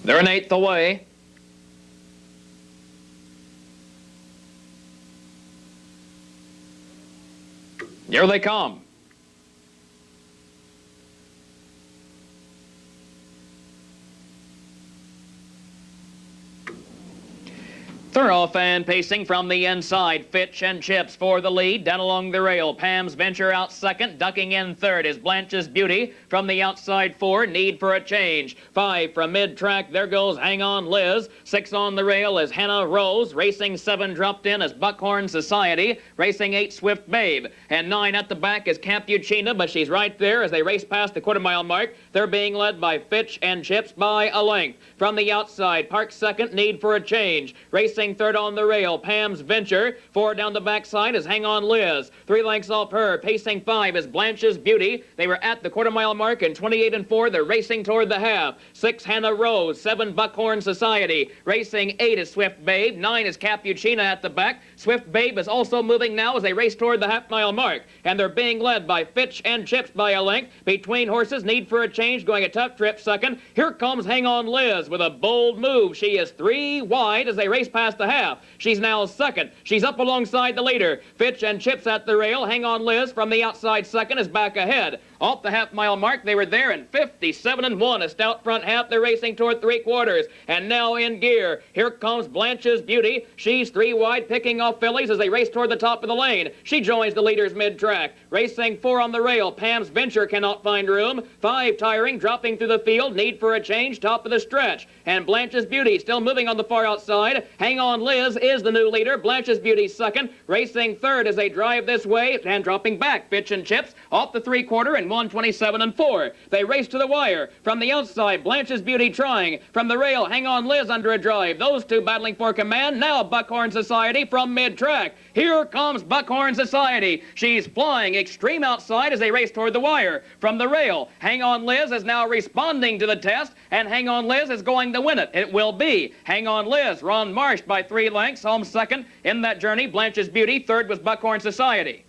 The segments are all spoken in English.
They're an eighth away. Here they come. Thoroughfan pacing from the inside. Fitch and Chips for the lead. Down along the rail. Pam's Venture out second. Ducking in third is Blanche's Beauty. From the outside 4, Need for a Change. 5 from mid-track. There goes Hang On Liz. 6 on the rail is Hannah Rose. Racing 7 dropped in is Buckhorn Society. Racing 8, Swift Babe. And 9 at the back is Capuchina, but she's right there as they race past the quarter-mile mark. They're being led by Fitch and Chips by a length. From the outside, Park second, Need for a Change. Racing third on the rail, Pam's Venture. 4 down the backside is Hang On Liz. 3 lengths off her. Pacing 5 is Blanche's Beauty. They were at the quarter-mile mark in 28 and 4. They're racing toward the half. 6, Hannah Rose. 7, Buckhorn Society. Racing 8 is Swift Babe. 9 is Capuchina at the back. Swift Babe is also moving now as they race toward the half-mile mark. And they're being led by Fitch and Chips by a length. Between horses, Need for a Change going a tough trip second. Here comes Hang On Liz with a bold move. She is 3 wide as they race past the half. She's now second. She's up alongside the leader. Fitch and Chips at the rail. Hang On Liz from the outside second is back ahead. Off the half-mile mark, they were there in 57 and 1. A stout front half. They're racing toward 3/4. And now in gear. Here comes Blanche's Beauty. She's 3 wide, picking off fillies as they race toward the top of the lane. She joins the leaders mid-track. Racing 4 on the rail. Pam's Venture cannot find room. 5 tiring, dropping through the field. Need for a Change, top of the stretch. And Blanche's Beauty still moving on the far outside. Hang On Liz is the new leader. Blanche's Beauty second. Racing third as they drive this way and dropping back. Fitch and Chips off the 3/4 in 1:27 and 4. They race to the wire. From the outside, Blanche's Beauty trying. From the rail, Hang On Liz under a drive. Those two battling for command. Now Buckhorn Society from mid-track. Here comes Buckhorn Society. She's flying extreme outside as they race toward the wire. From the rail, Hang On Liz is now responding to the test, and Hang On Liz is going to win it. It will be Hang On Liz. Ron Marsh by 3 lengths, home second in that journey. Blanche's Beauty, third was Buckhorn Society.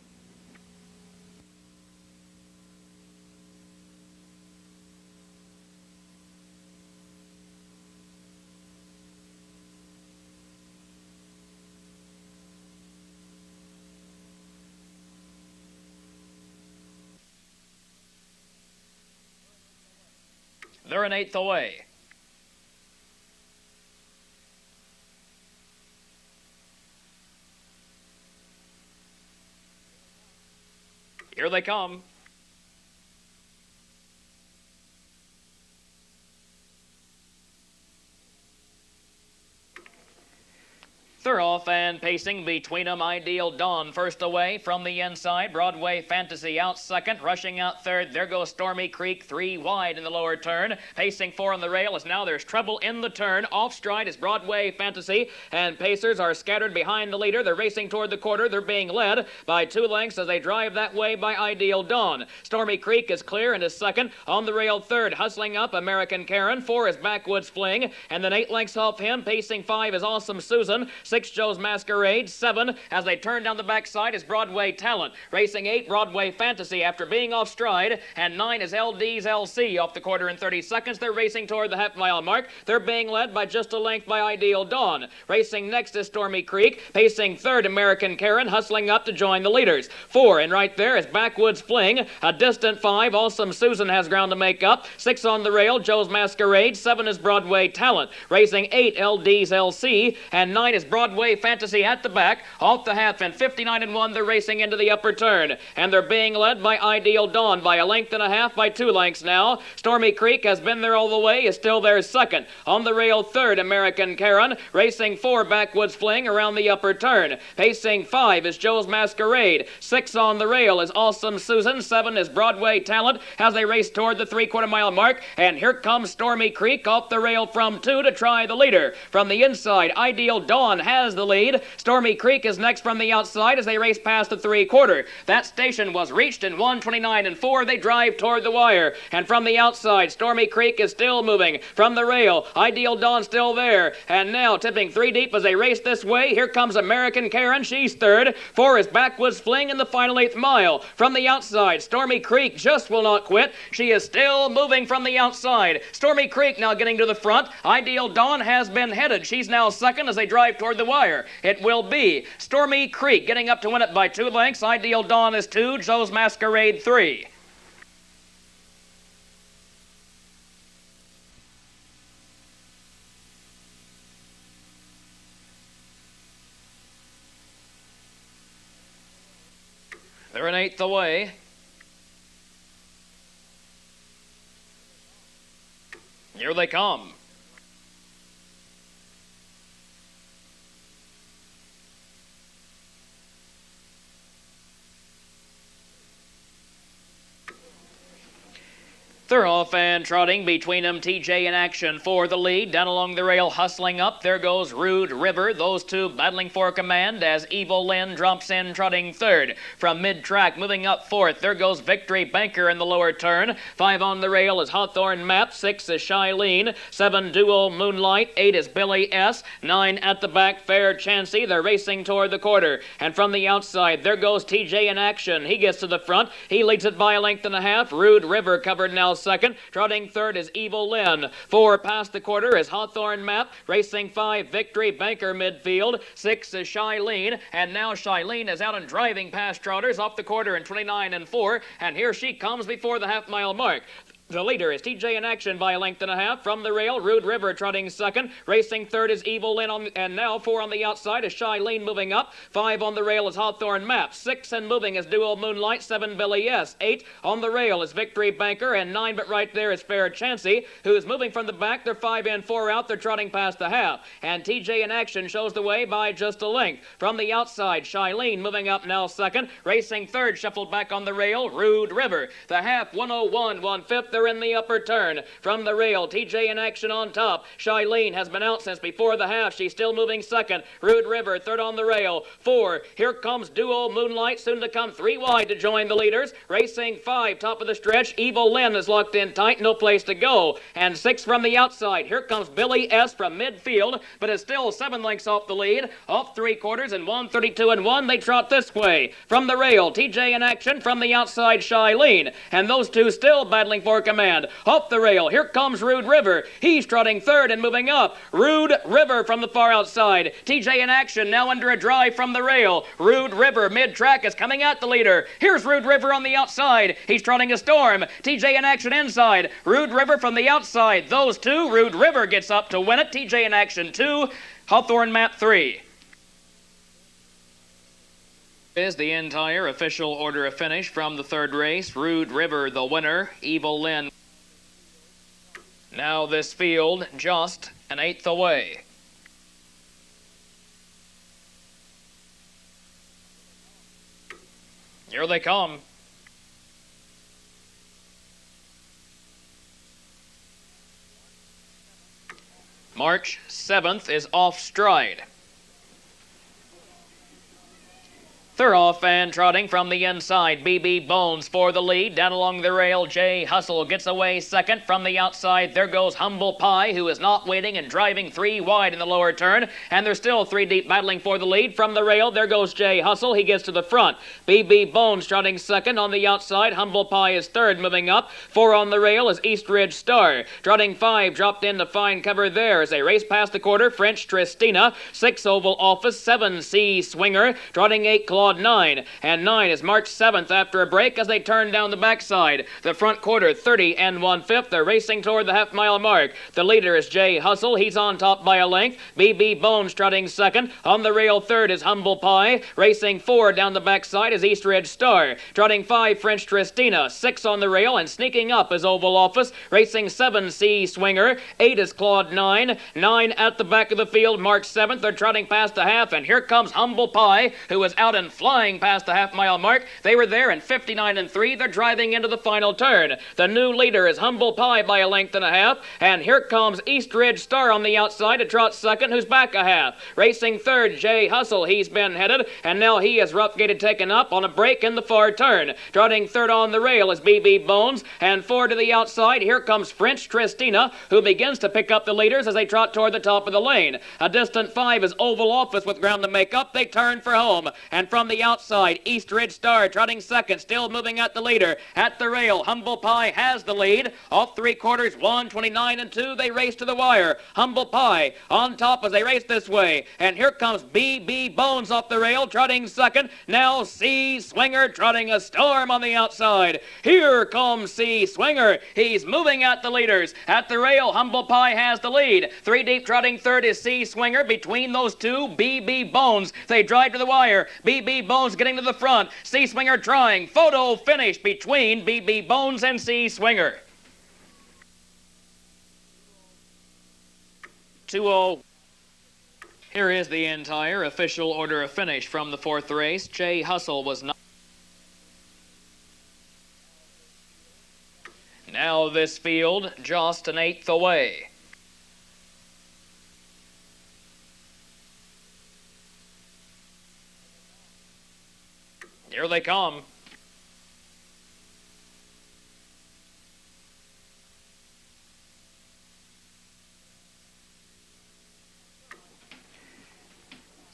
They're an eighth away. Here they come. Thoroughfan pacing between them. Ideal Dawn first away from the inside. Broadway Fantasy out second. Rushing out third. There goes Stormy Creek, 3 wide in the lower turn. Pacing 4 on the rail as now there's trouble in the turn. Off stride is Broadway Fantasy, and pacers are scattered behind the leader. They're racing toward the quarter. They're being led by 2 lengths as they drive that way by Ideal Dawn. Stormy Creek is clear and is second. On the rail third, hustling up American Karen. 4 is Backwoods Fling, and then 8 lengths off him. Pacing 5 is Awesome Susan. 6, Joe's Masquerade. 7, as they turn down the backside, is Broadway Talent. Racing 8, Broadway Fantasy after being off stride. And 9 is LD's LC off the quarter in 30 seconds. They're racing toward the half-mile mark. They're being led by just a length by Ideal Dawn. Racing next is Stormy Creek. Pacing third, American Karen, hustling up to join the leaders. 4, and right there is Backwoods Fling. A distant 5, Awesome Susan has ground to make up. 6 on the rail, Joe's Masquerade. 7 is Broadway Talent. Racing 8, LD's LC. And 9 is Broadway Fantasy at the back. Off the half in 59 and 1, they're racing into the upper turn. And they're being led by Ideal Dawn by a length and a half, by 2 lengths now. Stormy Creek has been there all the way, is still there second. On the rail third, American Karen. Racing 4, Backwoods Fling around the upper turn. Pacing 5 is Joe's Masquerade. 6 on the rail is Awesome Susan. 7 is Broadway Talent as they race toward the 3/4 mile mark. And here comes Stormy Creek off the rail from 2 to try the leader. From the inside, Ideal Dawn has the lead. Stormy Creek is next from the outside as they race past the 3/4. That station was reached in 1:29 and 4. They drive toward the wire. And from the outside, Stormy Creek is still moving from the rail. Ideal Dawn still there. And now tipping 3 deep as they race this way. Here comes American Karen. She's third. 4 is Backwoods Fling in the final 8th mile. From the outside, Stormy Creek just will not quit. She is still moving from the outside. Stormy Creek now getting to the front. Ideal Dawn has been headed. She's now second as they drive toward the wire. It will be Stormy Creek getting up to win it by 2 lengths. Ideal Dawn is 2. Joe's Masquerade 3. They're an 8th away. Here they come. They're off and trotting between them. TJ in action for the lead. Down along the rail, hustling up. There goes Rude River. Those two battling for command as Evil Lynn drops in, trotting third. From mid-track, moving up fourth. There goes Victory Banker in the lower turn. 5 on the rail is Hawthorne Map. 6 is Shylene. 7 Dual Moonlight. 8 is Billy S. 9 at the back, Fair Chancy. They're racing toward the quarter. And from the outside, there goes TJ in action. He gets to the front. He leads it by a length and a half. Rude River covered now second. Trotting third is Evil Lynn. 4 past the quarter is Hawthorne Map. Racing 5, Victory Banker midfield. 6 is Shylene. And now Shylene is out and driving past trotters off the quarter in 29 and 4. And here she comes before the half-mile mark. The leader is TJ in action by a length and a half. From the rail, Rude River trotting second. Racing third is Evil Lynn, and now 4 on the outside is Shylene moving up. 5 on the rail is Hawthorne Map. 6 and moving is Dual Moonlight. 7 Billy S. 8 on the rail is Victory Banker, and 9 but right there is Fair Chancy, who's moving from the back. They're 5 in, 4 out. They're trotting past the half. And TJ in action shows the way by just a length. From the outside, Shylene moving up now second. Racing third, shuffled back on the rail, Rude River. The half, 101, 1/5. They're in the upper turn. From the rail, TJ in action on top. Shylene has been out since before the half. She's still moving second. Rude River third on the rail. 4. Here comes Duo Moonlight, soon to come 3 wide to join the leaders. Racing 5, top of the stretch. Evil Lynn is locked in tight, no place to go. And 6 from the outside. Here comes Billy S. from midfield, but is still 7 lengths off the lead. Off 3/4 and 1:32 and 1. They trot this way. From the rail, TJ in action. From the outside, Shylene. And those two still battling for command. Off the rail, here comes Rude River. He's trotting third and moving up. Rude River from the far outside. TJ in action, now under a drive from the rail. Rude River mid-track is coming at the leader. Here's Rude River on the outside. He's trotting a storm. TJ in action inside. Rude River from the outside. Those two, Rude River gets up to win it. TJ in action 2, Hawthorne Map 3. Is the entire official order of finish from the third race. Rude River the winner. Evil Lynn. Now this field just an 8th away. Here they come. March 7th is off stride. They're off and trotting from the inside. BB Bones for the lead. Down along the rail, Jay Hustle gets away second. From the outside, there goes Humble Pie, who is not waiting and driving 3 wide in the lower turn. And they're still 3 deep battling for the lead. From the rail, there goes Jay Hustle. He gets to the front. BB Bones trotting second. On the outside, Humble Pie is third, moving up. 4 on the rail is East Ridge Star. Trotting 5, dropped in to fine cover there as they race past the quarter. French Tristina. 6 Oval Office. 7 Sea Swinger. Trotting 8 Claude 9. And 9 is March 7th after a break as they turn down the backside. The front quarter, 30 and 1/5. They're racing toward the half-mile mark. The leader is Jay Hustle. He's on top by a length. BB Bones trotting second. On the rail, third is Humble Pie. Racing 4 down the backside is East Ridge Star. Trotting 5, French Tristina. 6 on the rail and sneaking up is Oval Office. Racing 7, Sea Swinger. 8 is Claude 9. 9 at the back of the field, March 7th. They're trotting past the half, and here comes Humble Pie, who is out in flying past the half-mile mark. They were there in 59 3. They're driving into the final turn. The new leader is Humble Pie by a length and a half, and here comes East Ridge Star on the outside to trot second, who's back a half. Racing third, Jay Hustle, he's been headed, and now he is rough-gated taken up on a break in the far turn. Trotting third on the rail is B.B. Bones, and four to the outside, here comes French Tristina, who begins to pick up the leaders as they trot toward the top of the lane. A distant five is Oval Office with ground to make up. They turn for home, and from the outside, East Ridge Star trotting second, still moving at the leader. At the rail, Humble Pie has the lead. Off three quarters, 1:29 2. They race to the wire. Humble Pie on top as they race this way, and here comes B.B. Bones off the rail, trotting second. Now C. Swinger trotting a storm on the outside. Here comes C. Swinger. He's moving at the leaders. At the rail, Humble Pie has the lead. Three deep trotting third is C. Swinger. Between those two, B.B. Bones. They drive to the wire. B.B. Bones getting to the front. C. Swinger trying. Photo finish between B.B. Bones and C. Swinger. 2-0. Here is the entire official order of finish from the fourth race. Jay Hustle was not. Now this field just an eighth away. Here they come.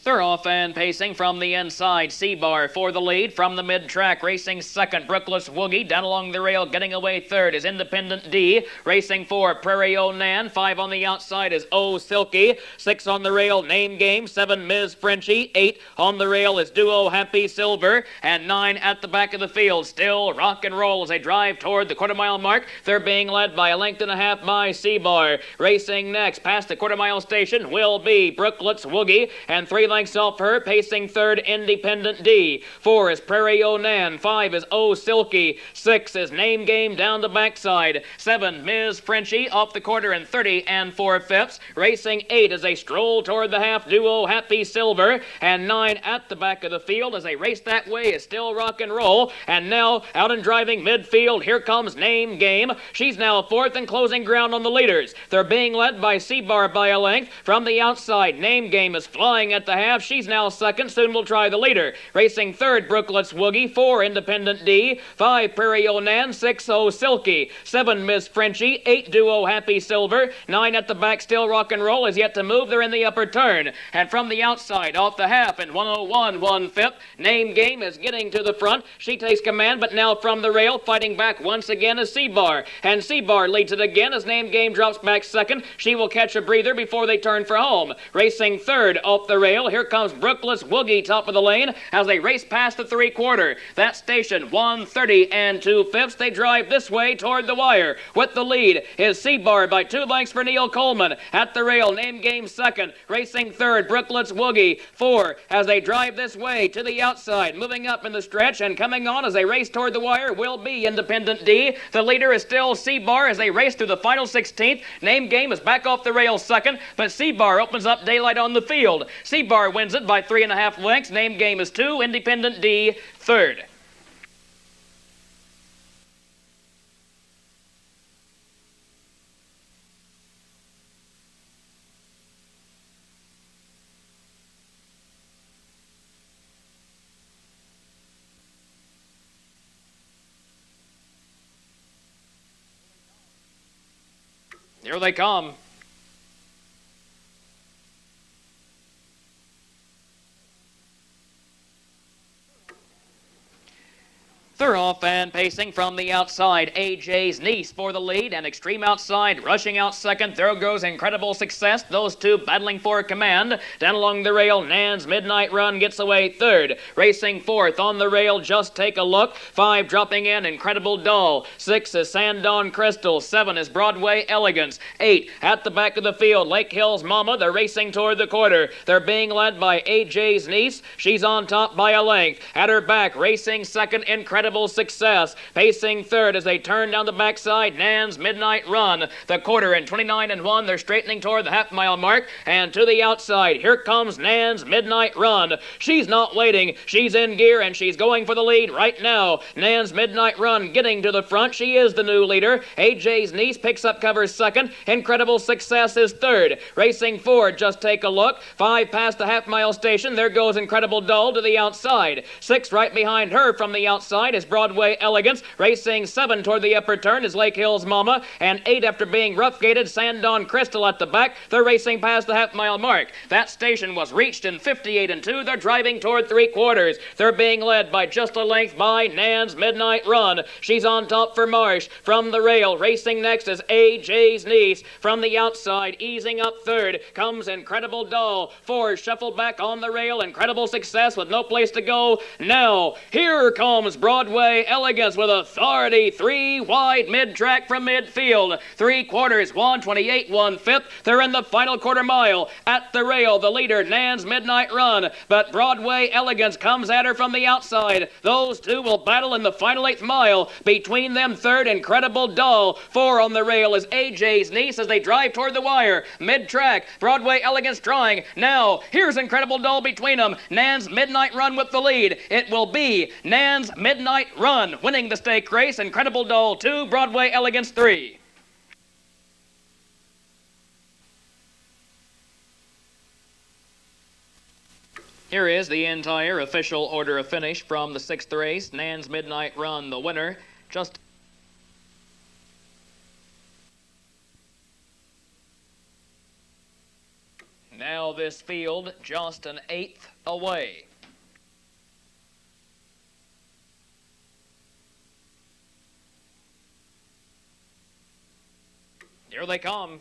They're off and pacing from the inside. C-Bar for the lead from the mid-track. Racing second, Brookless Woogie. Down along the rail, getting away third is Independent D. Racing four, Prairie O'Nan. Five on the outside is O Silky. Six on the rail, Name Game. Seven, Ms. Frenchie. Eight on the rail is Duo Happy Silver. And nine at the back of the field. Still rock and roll as they drive toward the quarter-mile mark. They're being led by a length and a half by C-Bar. Racing next, past the quarter-mile station, will be Brookless Woogie. And three lengths off her, pacing third, Independent D. Four is Prairie O'Nan. Five is O Silky. Six is Name Game down the backside. Seven, Ms. Frenchie off the quarter in 30 4/5. Racing eight as they stroll toward the half, Duo Happy Silver. And nine at the back of the field as they race that way is still rock and roll. And now out and driving midfield, here comes Name Game. She's now fourth and closing ground on the leaders. They're being led by C-Bar by a length. From the outside, Name Game is flying at the half. She's now second, soon will try the leader. Racing third, Brookless Woogie. Four, Independent D. Five, Prairie O'Nan. Six, O Silky. Seven, Miss Frenchie. Eight, Duo Happy Silver. Nine at the back, still rock and roll, is yet to move. They're in the upper turn. And from the outside, off the half, in 1:01 1/5, Name Game is getting to the front. She takes command, but now from the rail, fighting back once again is C-Bar. And C-Bar leads it again as Name Game drops back second. She will catch a breather before they turn for home. Racing third, off the rail, here comes Brookless Woogie top of the lane as they race past the three-quarter. That station 1:30 2/5. They drive this way toward the wire. With the lead is C-Bar by 2 lengths for Neil Coleman. At the rail, Name Game second. Racing third, Brookless Woogie. Four as they drive this way to the outside. Moving up in the stretch and coming on as they race toward the wire will be Independent D. The leader is still C-Bar as they race through the final 16th. Name Game is back off the rail second, but C-Bar opens up daylight on the field. C-Bar wins it by 3.5 lengths. Name Game is 2. Independent D third. Here they come. They're off and pacing from the outside. AJ's Niece for the lead, and Extreme outside, rushing out second. There goes Incredible Success. Those two battling for command. Down along the rail, Nan's Midnight Run gets away third. Racing fourth on the rail, Just Take a Look. Five dropping in, Incredible Doll. Six is Sandon Crystal. Seven is Broadway Elegance. Eight at the back of the field, Lake Hills Mama. They're racing toward the quarter. They're being led by AJ's Niece. She's on top by a length. At her back, racing second, Incredible Success. Pacing third as they turn down the backside, Nan's Midnight Run. The quarter in 29-1. They're straightening toward the half-mile mark, and to the outside, here comes Nan's Midnight Run. She's not waiting. She's in gear, and she's going for the lead right now. Nan's Midnight Run getting to the front. She is the new leader. AJ's Niece picks up cover second. Incredible Success is third. Racing forward, just take a look. 5 past the half-mile station. There goes Incredible Dull to the outside. 6 right behind her from the outside is Broadway Elegance. Racing 7 toward the upper turn is Lake Hills Mama. And 8 after being rough-gated, Sandon Crystal at the back. They're racing past the half-mile mark. That station was reached in 58-2. They're driving toward 3/4. They're being led by just a length by Nan's Midnight Run. She's on top for Marsh. From the rail, racing next is AJ's Niece. From the outside, easing up third, comes Incredible Dull. 4 shuffled back on the rail. Incredible Success with no place to go. Now, here comes Broadway Elegance with authority. 3 wide mid-track from midfield. 3/4, 1:28, 1/5. They're in the final quarter mile. At the rail, the leader, Nan's Midnight Run. But Broadway Elegance comes at her from the outside. Those two will battle in the final 8th mile. Between them, third, Incredible Dull. 4 on the rail is AJ's Niece as they drive toward the wire. Mid-track, Broadway Elegance drawing. Now, here's Incredible Dull between them. Nan's Midnight Run with the lead. It will be Nan's Midnight Run winning the stake race. Incredible Dull 2, Broadway Elegance 3. Here is the entire official order of finish from the 6th race. Nan's Midnight Run, the winner. Now this field just an 1/8 away. Here they come.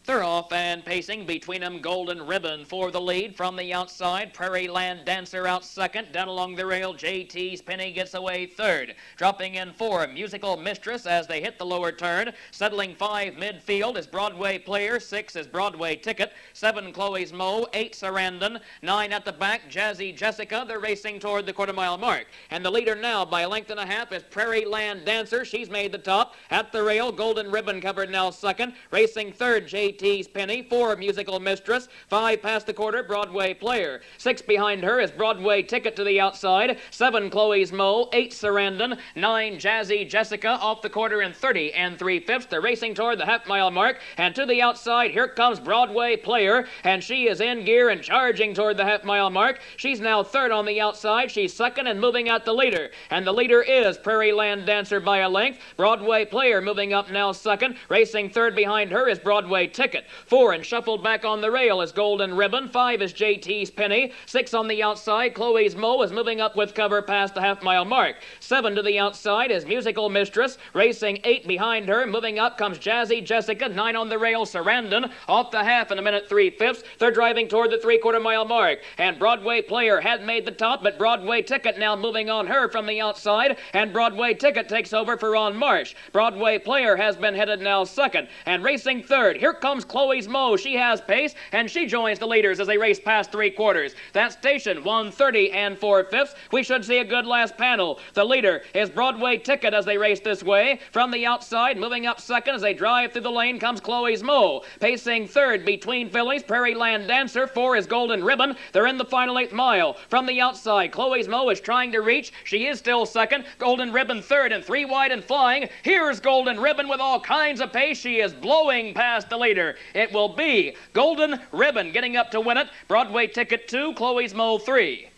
They're off and pacing. Between them, Golden Ribbon for the lead. From the outside, Prairie Land Dancer out second. Down along the rail, JT's Penny gets away third. Dropping in 4, Musical Mistress as they hit the lower turn. Settling 5 midfield is Broadway Player. 6 is Broadway Ticket. 7, Chloe's Mo. 8, Sarandon. 9 at the back, Jazzy Jessica. They're racing toward the quarter-mile mark. And the leader now by a length and a half is Prairie Land Dancer. She's made the top. At the rail, Golden Ribbon covered now second. Racing third, JT's Penny. 4, Musical Mistress. 5 past the quarter, Broadway Player. 6 behind her is Broadway Ticket to the outside. 7, Chloe's Mo. 8, Sarandon. 9, Jazzy Jessica off the quarter in 30 3/5. They're racing toward the half-mile mark. And to the outside, here comes Broadway Player. And she is in gear and charging toward the half-mile mark. She's now third on the outside. She's second and moving out the leader. And the leader is Prairie Land Dancer by a length. Broadway Player moving up now second. Racing third behind her is Broadway Ticket. 4 and shuffled back on the rail is Golden Ribbon. 5 is JT's Penny. 6 on the outside, Chloe's Mo is moving up with cover past the half-mile mark. 7 to the outside is Musical Mistress. Racing 8 behind her. Moving up comes Jazzy Jessica. 9 on the rail, Sarandon. Off the half in a minute 3/5. They're driving toward the 3/4 mile mark. And Broadway Player had made the top, but Broadway Ticket now moving on her from the outside. And Broadway Ticket takes over for Ron Marsh. Broadway Player has been headed now second. And racing third, here comes Chloe's Mo. She has pace, and she joins the leaders as they race past 3/4. That station, 1:30 4/5. We should see a good last panel. The leader is Broadway Ticket as they race this way. From the outside, moving up second as they drive through the lane comes Chloe's Mo. Pacing third between fillies, Prairie Land Dancer. 4 is Golden Ribbon. They're in the final 8th mile. From the outside, Chloe's Mo is trying to reach. She is still second. Golden Ribbon third and 3 wide and flying. Here's Golden Ribbon with all kinds of pace. She is blowing past the leader. It will be Golden Ribbon getting up to win it. Broadway Ticket 2, Chloe's Mo 3.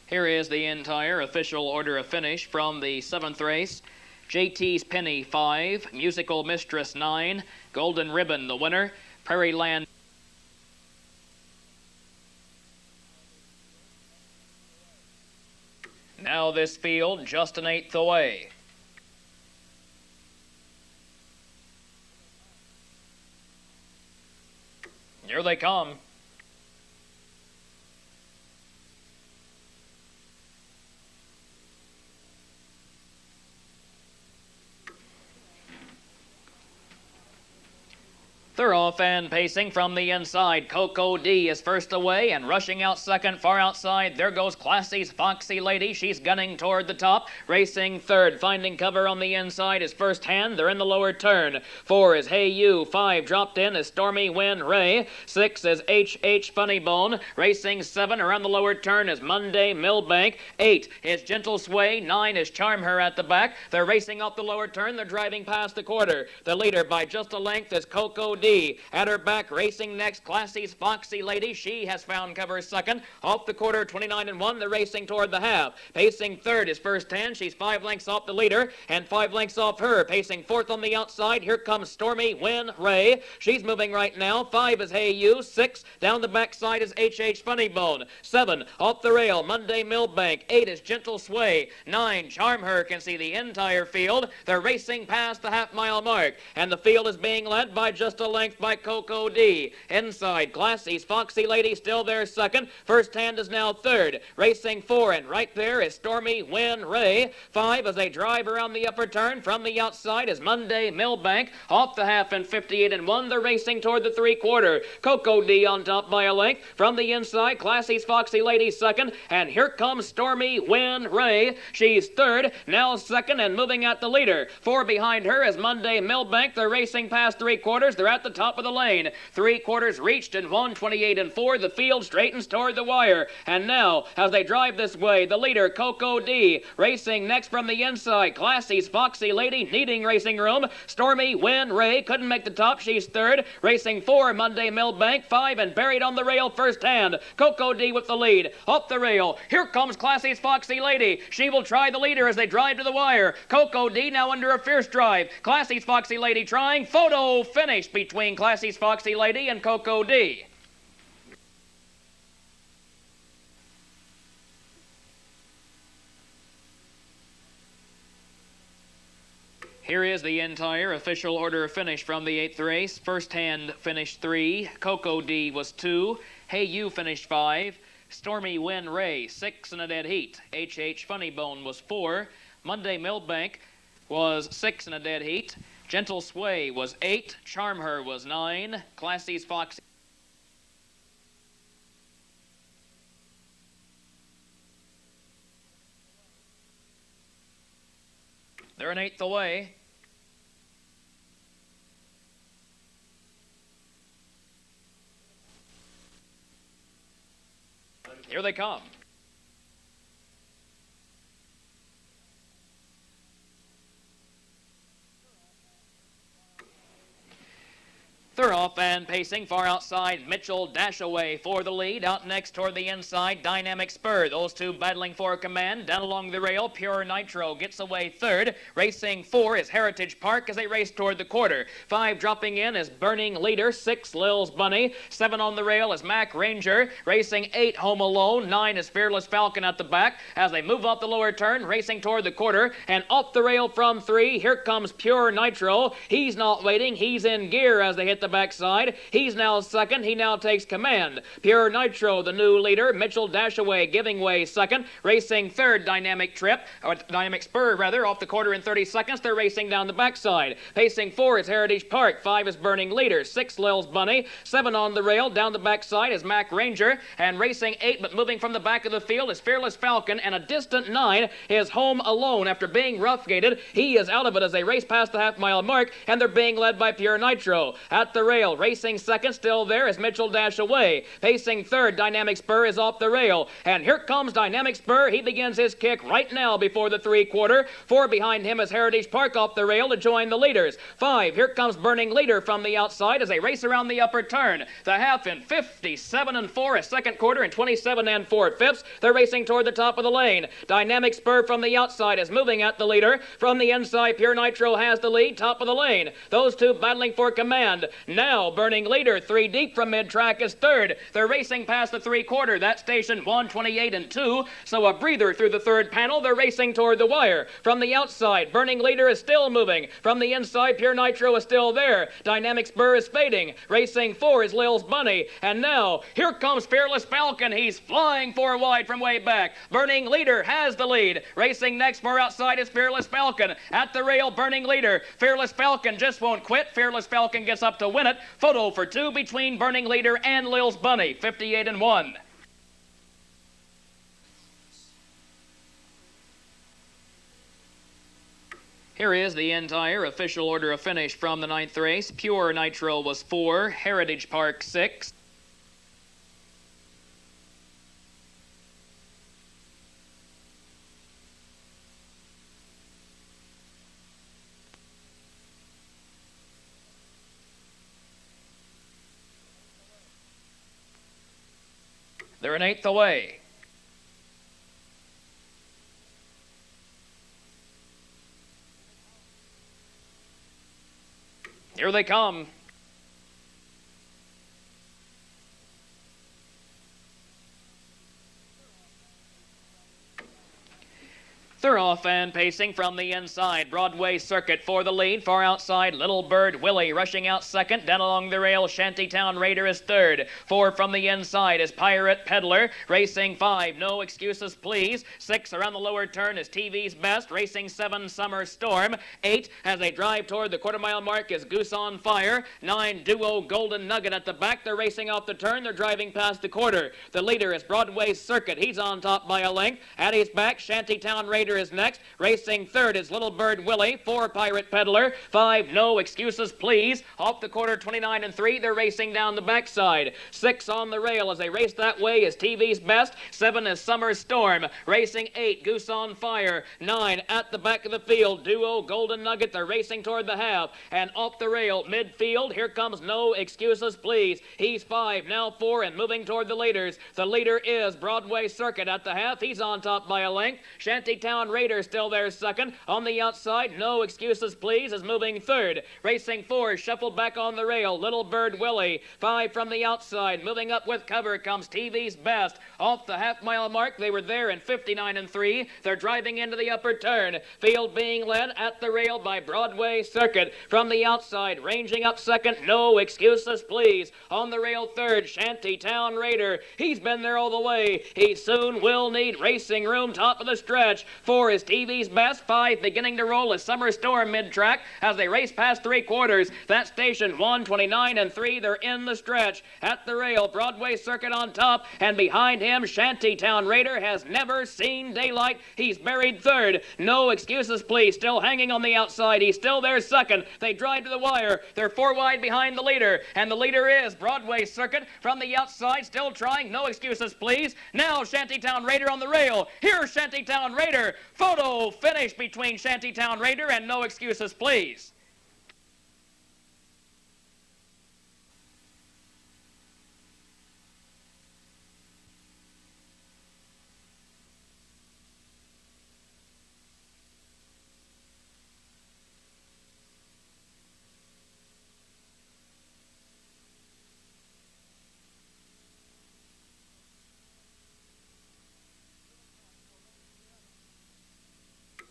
Here is the entire official order of finish from the 7th race. JT's Penny 5, Musical Mistress 9, Golden Ribbon the winner, Prairie Land. Now this field just an 1/8 away. Here they come. Thoroughfan pacing from the inside. Coco D is first away and rushing out second. Far outside, there goes Classy's Foxy Lady. She's gunning toward the top. Racing third, finding cover on the inside is First Hand. They're in the lower turn. 4 is Hey You. 5 dropped in is Stormy Win Ray. 6 is H.H. Funnybone. Racing 7 around the lower turn is Monday Millbank. 8 is Gentle Sway. 9 is Charm Her at the back. They're racing up the lower turn. They're driving past the quarter. The leader by just a length is Coco D. At her back, racing next, Classy's Foxy Lady. She has found cover second. Off the quarter, 29-1. They're racing toward the half. Pacing third is First Hand. She's 5 lengths off the leader and 5 lengths off her. Pacing fourth on the outside. Here comes Stormy Win Ray. She's moving right now. 5 is Hey You. 6 down the backside is H.H. Funnybone. 7 off the rail, Monday Millbank. 8 is Gentle Sway. 9 Charm Her can see the entire field. They're racing past the half-mile mark, and the field is being led by just a length by Coco D. Inside, Classy's Foxy Lady still there second. First Hand is now third. Racing 4, and right there is Stormy Win Ray. 5 as they drive around the upper turn. From the outside is Monday Millbank. Off the half and 58-1. They're racing toward the three-quarter. Coco D on top by a length. From the inside, Classy's Foxy Lady second. And here comes Stormy Win Ray. She's third, now second, and moving at the leader. 4 behind her is Monday Millbank. They're racing past three-quarters. They're at the top of the lane. Three-quarters reached in 1:28-4. The field straightens toward the wire. And now, as they drive this way, the leader, Coco D, racing next from the inside. Classy's Foxy Lady needing racing room. Stormy Win Ray couldn't make the top. She's third. Racing 4, Monday Millbank. 5 and buried on the rail, First Hand. Coco D with the lead. Up the rail. Here comes Classy's Foxy Lady. She will try the leader as they drive to the wire. Coco D now under a fierce drive. Classy's Foxy Lady trying. Photo finish between Classy's Foxy Lady and Coco D. Here is the entire official order of finish from the 8th race. First Hand finished 3. Coco D was 2. Hey You finished 5. Stormy Win Ray 6 in a dead heat. H.H. Funnybone was 4. Monday Millbank was 6 in a dead heat. Gentle Sway was 8. Charm Her was 9. Classy's Foxy. They're an 8th away. Here they come. Thoroughfan pacing far outside. Mitchell Dashaway for the lead. Out next toward the inside, Dynamic Spur. Those two battling for command. Down along the rail, Pure Nitro gets away third. Racing 4 is Heritage Park as they race toward the quarter. 5 dropping in is Burning Leader. 6 Lil's Bunny. 7 on the rail is Mac Ranger. Racing 8 Home Alone. 9 is Fearless Falcon at the back as they move up the lower turn, racing toward the quarter. And off the rail from 3, here comes Pure Nitro. He's not waiting. He's in gear as they hit the backside. He's now second. He now takes command. Pure Nitro, the new leader. Mitchell Dashaway giving way second. Racing third, Dynamic Spur, off the quarter in 30 seconds. They're racing down the backside. Pacing 4 is Heritage Park. 5 is Burning Leader. 6 Lil's Bunny. 7 on the rail. Down the backside is Mac Ranger. And racing 8, but moving from the back of the field, is Fearless Falcon. And a distant 9 is Home Alone. After being rough-gated, he is out of it as they race past the half-mile mark, and they're being led by Pure Nitro. At the rail, racing second, still there is Mitchell Dashaway. Pacing third, Dynamic Spur is off the rail. And here comes Dynamic Spur. He begins his kick right now before the three-quarter. 4 behind him is Heritage Park off the rail to join the leaders. 5, here comes Burning Leader from the outside as they race around the upper turn. The half in 57-4, a second quarter, and 27-4 fifths. They're racing toward the top of the lane. Dynamic Spur from the outside is moving at the leader. From the inside, Pure Nitro has the lead, top of the lane. Those two battling for command. Now, Burning Leader, 3 deep from mid-track, is third. They're racing past the three-quarter. That station 1:28-2, so a breather through the third panel. They're racing toward the wire. From the outside, Burning Leader is still moving. From the inside, Pure Nitro is still there. Dynamic Spur is fading. Racing 4 is Lil's Bunny. And now, here comes Fearless Falcon. He's flying 4 wide from way back. Burning Leader has the lead. Racing next far outside is Fearless Falcon. At the rail, Burning Leader. Fearless Falcon just won't quit. Fearless Falcon gets up to win it. Photo for 2 between Burning Leader and Lil's Bunny, 58-1. Here is the entire official order of finish from the 9th race. Pure Nitro was 4, Heritage Park 6. They're an 8th away. Here they come. They're off and pacing from the inside. Broadway Circuit for the lead. Far outside, Little Bird Willie rushing out second. Down along the rail, Shantytown Raider is third. 4 from the inside is Pirate Peddler. Racing 5, No Excuses Please. 6 around the lower turn is TV's Best. Racing 7, Summer Storm. 8 as they drive toward the quarter-mile mark is Goose on Fire. 9, Duo Golden Nugget at the back. They're racing off the turn. They're driving past the quarter. The leader is Broadway Circuit. He's on top by a length. At his back, Shantytown Raider is next. Racing third is Little Bird Willie. 4, Pirate Peddler. 5, No Excuses Please. Off the quarter, 29-3. They're racing down the backside. 6 on the rail as they race that way is TV's Best. 7 is Summer Storm. Racing 8, Goose on Fire. 9 at the back of the field, Duo Golden Nugget. They're racing toward the half. And off the rail, midfield, here comes No Excuses Please. He's 5, now 4, and moving toward the leaders. The leader is Broadway Circuit at the half. He's on top by a length. Shantytown Raider still there second. On the outside, No Excuses Please is moving third. Racing 4, shuffled back on the rail, Little Bird Willie. 5 from the outside. Moving up with cover comes TV's Best. Off the half-mile mark, they were there in 59-3. They're driving into the upper turn. Field being led at the rail by Broadway Circuit. From the outside, ranging up second, No Excuses Please. On the rail third, Shantytown Raider. He's been there all the way. He soon will need racing room, top of the stretch. 4 is TV's Best. 5 beginning to roll is Summer Storm mid-track as they race past 3/4. That station 1:29-3. They're in the stretch. At the rail, Broadway Circuit on top, and behind him, Shantytown Raider has never seen daylight. He's buried third. No Excuses Please still hanging on the outside. He's still there second. They drive to the wire. They're 4 wide behind the leader, and the leader is Broadway Circuit. From the outside, still trying No Excuses Please. Now Shantytown Raider on the rail. Here's Shantytown Raider. Photo finish between Shantytown Raider and No Excuses Please.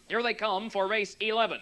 Here they come for race 11.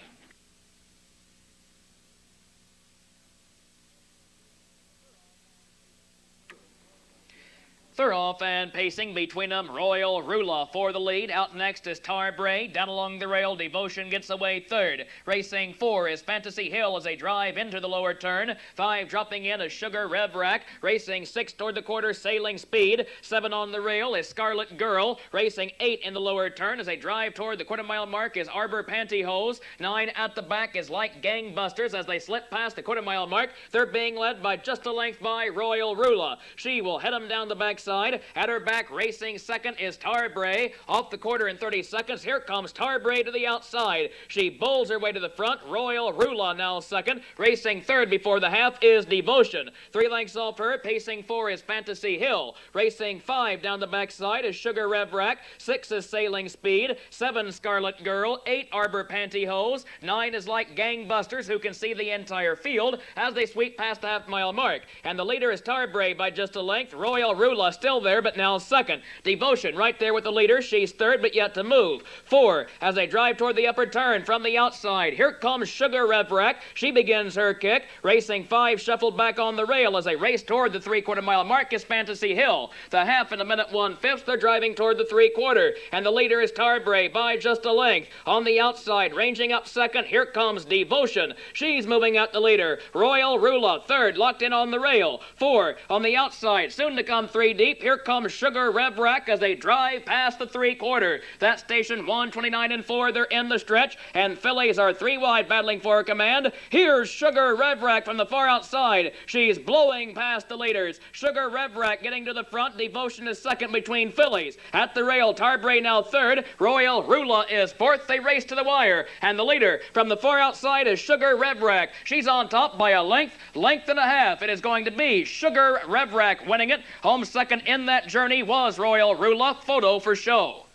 They're off and pacing between them. Royal Rula for the lead. Out next is Tarbray. Down along the rail, Devotion gets away third. Racing 4 is Fantasy Hill as they drive into the lower turn. 5 dropping in is Sugar Rev Rack. Racing 6 toward the quarter, Sailing Speed. 7 on the rail is Scarlet Girl. Racing 8 in the lower turn as they drive toward the quarter-mile mark is Arbor Pantyhose. 9 at the back is Like Gangbusters as they slip past the quarter-mile mark. They're being led by just a length by Royal Rula. She will head them down the backside. At her back, racing second is Tarbray. Off the quarter in 30 seconds, here comes Tarbray to the outside. She bowls her way to the front. Royal Rula now second. Racing third before the half is Devotion. 3 lengths off her. Pacing 4 is Fantasy Hill. Racing 5 down the backside is Sugar Rev Rack. 6 is Sailing Speed. 7 Scarlet Girl. 8 Arbor Pantyhose. 9 is Like Gangbusters, who can see the entire field as they sweep past the half-mile mark. And the leader is Tarbray by just a length. Royal Rula Rula still there, but now second. Devotion right there with the leader. She's third, but yet to move. 4 as they drive toward the upper turn from the outside. Here comes Sugar Rev-Rack. She begins her kick. Racing 5 shuffled back on the rail as they race toward the 3/4 mile mark is Fantasy Hill. The half in a minute 1/5. They're driving toward the 3/4. And the leader is Tarbray by just a length. On the outside, ranging up second, here comes Devotion. She's moving out the leader. Royal Rula, third, locked in on the rail. 4 on the outside, soon to come 3 deep. Here comes Sugar Rev-Rack as they drive past the 3/4. That station 129 and 4. They're in the stretch, and fillies are 3 wide battling for command. Here's Sugar Rev-Rack from the far outside. She's blowing past the leaders. Sugar Rev-Rack getting to the front. Devotion is second between fillies. At the rail, Tarbray now third. Royal Rula is fourth. They race to the wire, and the leader from the far outside is Sugar Rev-Rack. She's on top by a length and a half. It is going to be Sugar Rev-Rack winning it. Home second in that journey was Royal Rula. Photo for show.